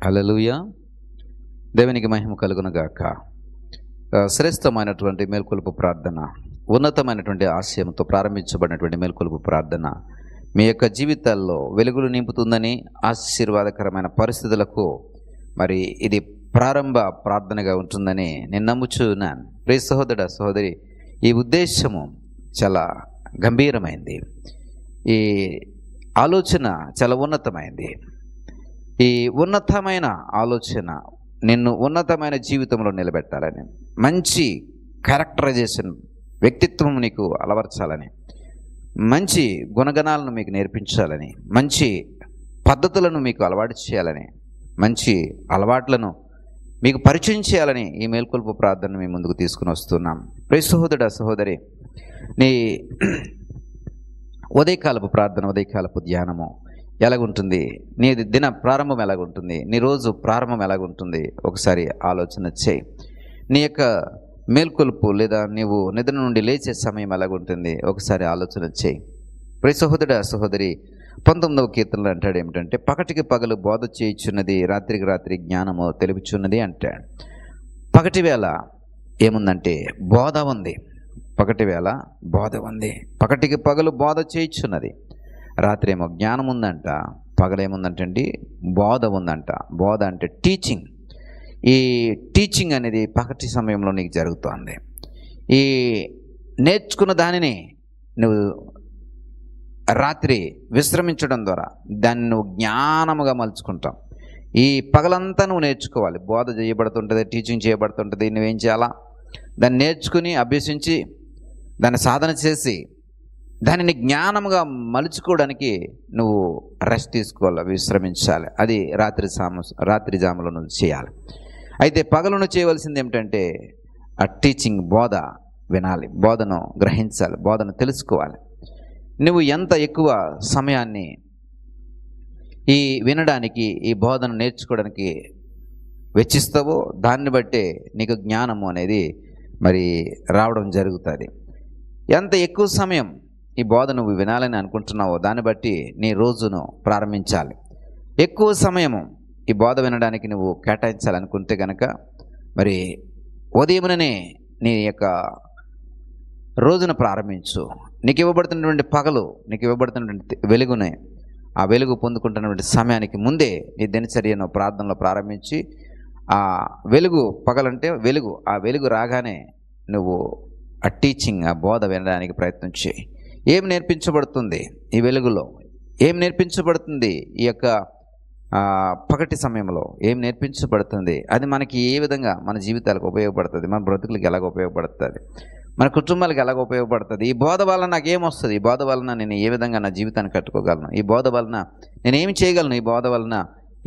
హల్లెలూయా. దేవునికి మహిమ కలుగునుగాక. శ్రేష్టమైనటువంటి మేల్కొలుపు ప్రార్థన, ఉన్నతమైనటువంటి ఆశయంతో ప్రారంభించబడినటువంటి మేల్కొలుపు ప్రార్థన మీ యొక్క జీవితాల్లో వెలుగులు నింపుతుందని, ఆశీర్వాదకరమైన పరిస్థితులకు మరి ఇది ప్రారంభ ప్రార్థనగా ఉంటుందని నేను నమ్ముచున్నాను. ప్రియ సహోదర సహోదరి, ఈ ఉద్దేశము చాలా గంభీరమైంది. ఈ ఆలోచన చాలా ఉన్నతమైంది. ఈ ఉన్నతమైన ఆలోచన నిన్ను ఉన్నతమైన జీవితంలో నిలబెట్టాలని, మంచి క్యారెక్టరైజేషన్ వ్యక్తిత్వం నీకు అలవర్చాలని, మంచి గుణగణాలను మీకు నేర్పించాలని, మంచి పద్ధతులను మీకు అలవాటు చేయాలని, మంచి అలవాట్లను మీకు పరిచయం చేయాలని ఈ మేల్కొల్పు ప్రార్థనను మీ ముందుకు తీసుకుని వస్తున్నాం. ప్రియ సహోదర సహోదరి, నీ ఉదయకాలపు ప్రార్థన, ఉదయకాలపు ధ్యానము ఎలాగుంటుంది? నీ దిన ప్రారంభం ఎలాగుంటుంది? నీ రోజు ప్రారంభం ఎలాగుంటుంది? ఒకసారి ఆలోచన చేయి. నీ యొక్క మేల్కొల్పు లేదా నీవు నిద్ర నుండి లేచే సమయం ఎలాగుంటుంది? ఒకసారి ఆలోచన చేయి. ప్రియ సహోదర సహోదరి, 19వ కీర్తనలో అంటాడు ఏమిటంటే, పగటికి పగలు బోధ చేయుచున్నది, రాత్రికి రాత్రి జ్ఞానము తెలుపుచున్నది అంటాడు. పగటి వేళ ఏముందంటే బోధ ఉంది. పగటి వేళ బోధ ఉంది. పగటికి పగలు బోధ చేయుచున్నది, రాత్రి ఏమో జ్ఞానం ఉందంట, పగలేముందంటే అండి బోధ ఉందంట. బోధ అంటే టీచింగ్. ఈ టీచింగ్ అనేది పగటి సమయంలో నీకు జరుగుతుంది. ఈ నేర్చుకున్న దానిని నువ్వు రాత్రి విశ్రమించడం ద్వారా దాన్ని నువ్వు జ్ఞానముగా మలుచుకుంటావు. ఈ పగలంతా నువ్వు నేర్చుకోవాలి. బోధ చేయబడుతుంటుంది, టీచింగ్ చేయబడుతుంటుంది. నువ్వేం చేయాలా? దాన్ని నేర్చుకుని అభ్యసించి దాన్ని సాధన చేసి దానిని జ్ఞానముగా మలుచుకోవడానికి నువ్వు రెస్ట్ తీసుకోవాలి, విశ్రమించాలి. అది రాత్రి జాములో నువ్వు చేయాలి. అయితే పగలను చేయవలసింది ఏమిటంటే ఆ టీచింగ్, బోధ వినాలి, బోధను గ్రహించాలి, బోధను తెలుసుకోవాలి. నువ్వు ఎంత ఎక్కువ సమయాన్ని ఈ వినడానికి, ఈ బోధను నేర్చుకోవడానికి వెచ్చిస్తావో దాన్ని బట్టే నీకు జ్ఞానము అనేది మరి రావడం జరుగుతుంది. ఎంత ఎక్కువ సమయం ఈ బోధ నువ్వు వినాలని అనుకుంటున్నావో దాన్ని బట్టి నీ రోజును ప్రారంభించాలి. ఎక్కువ సమయము ఈ బోధ వినడానికి నువ్వు కేటాయించాలనుకుంటే కనుక మరి ఉదయముననే నీ యొక్క రోజును ప్రారంభించు. నీకు ఇవ్వబడుతున్నటువంటి పగలు, నీకు ఇవ్వబడుతున్నటువంటి వెలుగునే, ఆ వెలుగు పొందుకుంటున్నటువంటి సమయానికి ముందే నీ దినచర్యను ప్రార్థనలో ప్రారంభించి, ఆ వెలుగు, పగలంటే వెలుగు, ఆ వెలుగు రాగానే నువ్వు ఆ టీచింగ్, ఆ బోధ వినడానికి ప్రయత్నం చేయి. ఏం నేర్పించబడుతుంది ఈ వెలుగులో? ఏం నేర్పించబడుతుంది ఈ యొక్క పగటి సమయంలో? ఏం నేర్పించబడుతుంది? అది మనకి ఏ విధంగా మన జీవితాలకు ఉపయోగపడుతుంది, మన బ్రతుకులకు ఎలాగ ఉపయోగపడుతుంది, మన కుటుంబాలకు ఎలాగ ఉపయోగపడుతుంది? ఈ బోధ వలన నాకేమొస్తుంది? ఈ బోధ వలన నేను ఏ విధంగా నా జీవితాన్ని కట్టుకోగలను? ఈ బోధ వలన నేనేమి చేయగలను? ఈ బోధ వలన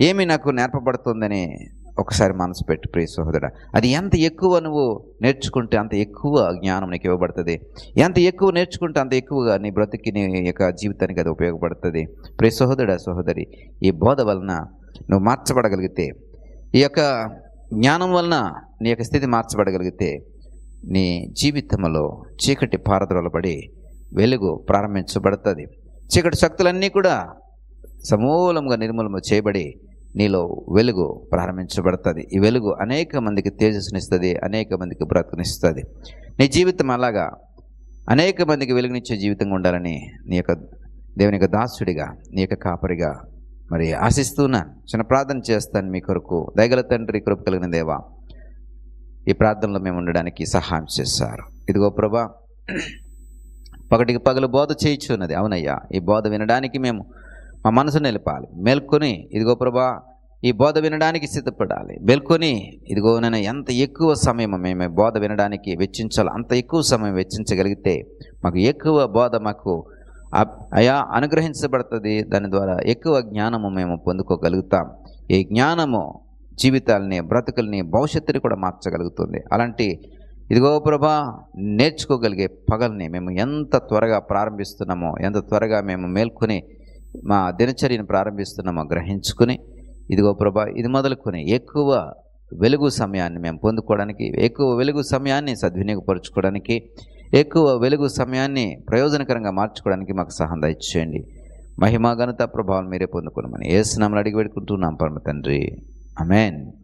ఏమి నాకు నేర్పబడుతుందని ఒకసారి మనసు పెట్టు ప్రియ సహోదరా. అది ఎంత ఎక్కువ నువ్వు నేర్చుకుంటే అంత ఎక్కువ జ్ఞానం నీకు ఇవ్వబడుతుంది. ఎంత ఎక్కువ నేర్చుకుంటే అంత ఎక్కువగా నీ బ్రతికి, నీ యొక్క జీవితానికి అది ఉపయోగపడుతుంది. ప్రియ సహోదరా సహోదరి, ఈ బోధ వలన నువ్వు మార్చబడగలిగితే, ఈ యొక్క జ్ఞానం వలన నీ యొక్క స్థితి మార్చబడగలిగితే, నీ జీవితంలో చీకటి పారద్రోలబడి వెలుగు ప్రారంభించబడుతుంది. చీకటి శక్తులన్నీ కూడా సమూలంగా నిర్మూలన చేయబడి నీలో వెలుగు ప్రారంభించబడుతుంది. ఈ వెలుగు అనేక మందికి తేజస్సునిస్తుంది, అనేక మందికి బ్రతుకునిస్తుంది. నీ జీవితం అలాగా అనేక మందికి వెలుగునిచ్చే జీవితంగా ఉండాలని నీ యొక్క దేవుని యొక్క దాసుడిగా, నీ యొక్క కాపరిగా మరి ఆశిస్తున్నాను. చిన్న ప్రార్థన చేస్తాను మీ కొరకు. దయగల తండ్రి, కృప కలిగిన దేవా, ఈ ప్రార్థనలో మేము ఉండడానికి సహాయం చేశారు. ఇదిగో ప్రభా, పగటికి పగలు బోధ చేయించున్నది. అవునయ్యా, ఈ బోధ వినడానికి మేము మా మనసు నిలపాలి. మేల్కొని ఇదిగో ప్రభా, ఈ బోధ వినడానికి సిద్ధపడాలి. మేల్కొని ఇదిగో నేను ఎంత ఎక్కువ సమయం మేము బోధ వినడానికి వెచ్చించాలి, అంత ఎక్కువ సమయం వెచ్చించగలిగితే మాకు ఎక్కువ బోధ మాకు అయా అనుగ్రహించబడుతుంది. దాని ద్వారా ఎక్కువ జ్ఞానము మేము పొందుకోగలుగుతాం. ఈ జ్ఞానము జీవితాలని, బ్రతుకుల్ని, భవిష్యత్తుని కూడా మార్చగలుగుతుంది. అలాంటి ఇదిగో ప్రభా, నేర్చుకోగలిగే పగల్ని మేము ఎంత త్వరగా ప్రారంభిస్తున్నామో, ఎంత త్వరగా మేము మేల్కొని మా దినచర్యను ప్రారంభిస్తున్నామో గ్రహించుకుని, ఇదిగో ప్రభా, ఇది మొదలుకొని ఎక్కువ వెలుగు సమయాన్ని మేము పొందుకోవడానికి, ఎక్కువ వెలుగు సమయాన్ని సద్వినియోగపరచుకోవడానికి, ఎక్కువ వెలుగు సమయాన్ని ప్రయోజనకరంగా మార్చుకోవడానికి మాకు సహాయం దయచేయండి. మహిమ ఘనత ప్రభావం మీరే పొందుకోనమని యేసు నామములో అడిగి వేడుకుంటున్నాం పరమ తండ్రి, ఆమేన్.